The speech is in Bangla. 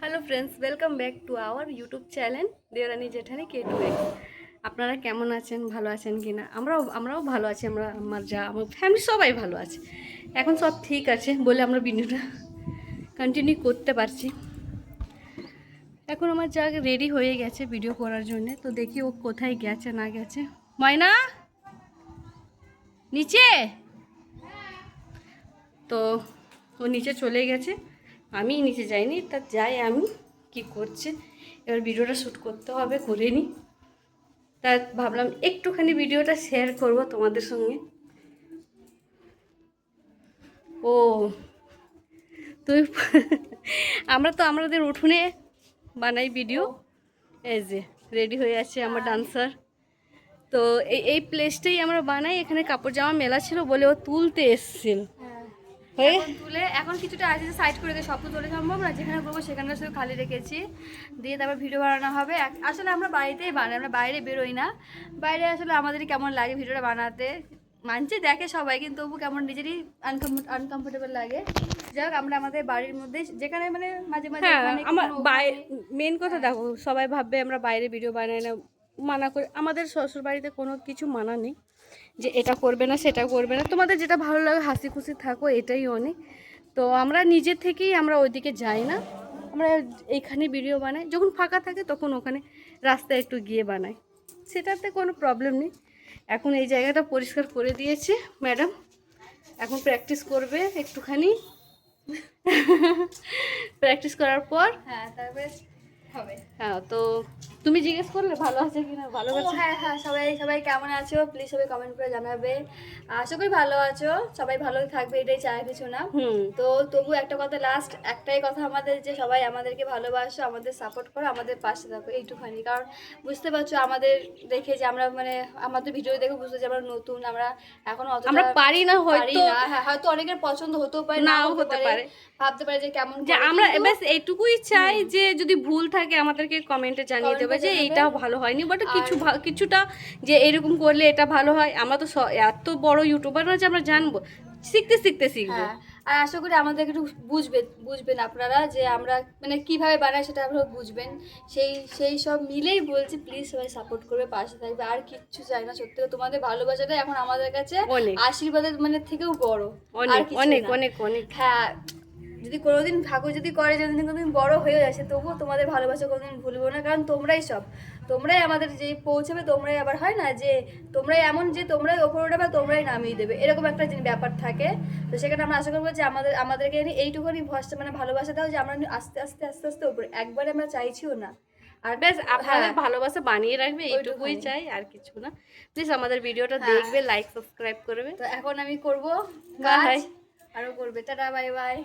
Hello friends, welcome back to our YouTube channel Deorani Jethani K2X। আপনারা কেমন আছেন, ভালো আছেন কি না? আমরাও ভালো আছি। আমার ফ্যামিলি সবাই ভালো আছে। এখন সব ঠিক আছে বলে আমরা ভিডিওটা কন্টিনিউ করতে পারছি। এখন আমার যা রেডি হয়ে গেছে ভিডিও করার জন্য, তো দেখি ও কোথায় গেছে না গেছে। ময়না নিচে, তো ও নিচে চলে গেছে, আমি নিচে যাইনি। তা যাই আমি কি করছে, এবার ভিডিওটা শ্যুট করতে হবে, করে নিই। তা ভাবলাম একটুখানি ভিডিওটা শেয়ার করব তোমাদের সঙ্গে। ও তুই আমাদের উঠোনে বানাই ভিডিও। এই যে রেডি হয়ে আছে আমার ডান্সার। তো এই প্লেসটাই আমরা বানাই। এখানে কাপড় জামা মেলা ছিল বলে ও তুলতে এসছিল। এখন কিছুটা আছে সাইড করে দিয়ে সব তো তোলা সম্ভব না, যেখানে করবো সেখানে শুধু খালি রেখেছি, দিয়ে তারপর ভিডিও বানানো হবে। আসলে আমরা বাড়িতেই বানাই, আমরা বাইরে বেরোই না। বাইরে আসলে আমাদের কেমন লাগে ভিডিওটা বানাতে, মানছি দেখে সবাই, কিন্তু তবু কেমন নিজেরই আনকমফোর্টেবল লাগে। যাই হোক, আমরা আমাদের বাড়ির মধ্যে যেখানে মানে মাঝে মাঝে আমার মেন কথা দেখো, সবাই ভাববে আমরা বাইরে ভিডিও বানাই না, মানা করে। আমাদের শ্বশুর বাড়িতে কোনো কিছু মানা নেই যে এটা করবে না সেটা করবে না, তোমাদের যেটা ভালো লাগে হাসি খুশি থাকো, এটাই অনেক। তো আমরা নিজের থেকেই আমরা ওইদিকে যাই না, আমরা এইখানে ভিডিও বানাই। যখন ফাঁকা থাকে তখন ওখানে রাস্তায় একটু গিয়ে বানাই, সেটাতে কোনো প্রবলেম নেই। এখন এই জায়গাটা পরিষ্কার করে দিয়েছে ম্যাডাম, এখন প্র্যাকটিস করবে একটুখানি। প্র্যাকটিস করার পর তারপরে হবে। তো তুমি জিজ্ঞেস করলে ভালো আছে কিনা, ভালো আছে? হ্যাঁ, সবাই কেমন আছো প্লিজ সবাই কমেন্ট করে জানাবে। আশা করি ভালো আছো, সবাই ভালো থাকবে, এটাই চাই, কিছু না। তো তবু একটা কথা, লাস্ট একটাই কথা আমাদের, যে সবাই আমাদেরকে ভালোবাসো, আমাদের সাপোর্ট করো, আমাদের পাশে থাকো, এইটুখানি। কারণ বুঝতে পারছো আমাদের দেখে যে আমরা মানে আমাদের ভিডিও দেখে বুঝতে যে আমরা নতুন, আমরা এখন আমরা পারি না, হয়তো অনেকের পছন্দ হতেও পারে, নাও হতে পারে, ভাবতে পারে যে কেমন। যে আমরা ব্যাস এইটুকুই চাই যে যদি ভুল থাকে আমাদেরকে কমেন্টে জানিয়ে দেবে যে এইটা ভালো হয়নি, বাট কিছুটা যে এরকম করলে এটা ভালো হয়। আমরা তো এত বড় ইউটিউবার না যে আমরা জানবো, শিখতে শিখবো। আর আশা করি আমাদেরকে একটু বুঝবেন আপনারা, যে আমরা মানে কিভাবে বানাই সেটা আপনারা বুঝবেন। সেই সব মিলেই বলছি, প্লিজ সবাই সাপোর্ট করবে, পাশে থাকবে, আর কিচ্ছু চাই না। সত্যি তোমাদের ভালোবাসাটা এখন আমাদের কাছে আশীর্বাদের মানে থেকেও বড়, অনেক অনেক অনেক। হ্যাঁ, যদি কোনোদিন ঠাকুর যদি করে, যদি কোনোদিন বড় হয়ে আসে, তবুও তোমাদের ভালোবাসা কোনোদিন ভুলবো না। কারণ তোমরাই আমাদের যে পৌঁছাবে, তোমরাই আবার হয় না যে তোমরাই এমন যে তোমরাই ওপরে উঠাবে, তোমরাই নামিয়ে দেবে, এরকম একটা ব্যাপার থাকে। তো সেখানে আমরা আশা করবো যে আমাদেরকে এইটুকুনি ভরসা মানে ভালোবাসা দাও, যে আমরা আস্তে আস্তে আস্তে আস্তে ওপরে, একবারে আমরা চাইছিও না। আর বেশ আপনাদের ভালোবাসা বানিয়ে রাখবে, এইটুকুই চাই, আর কিছু না। প্লিজ আমাদের ভিডিওটা দেখবে, লাইক সাবস্ক্রাইব করবে। তো এখন আমি করবো, বাই, আরো করবে। Tata, bye bye.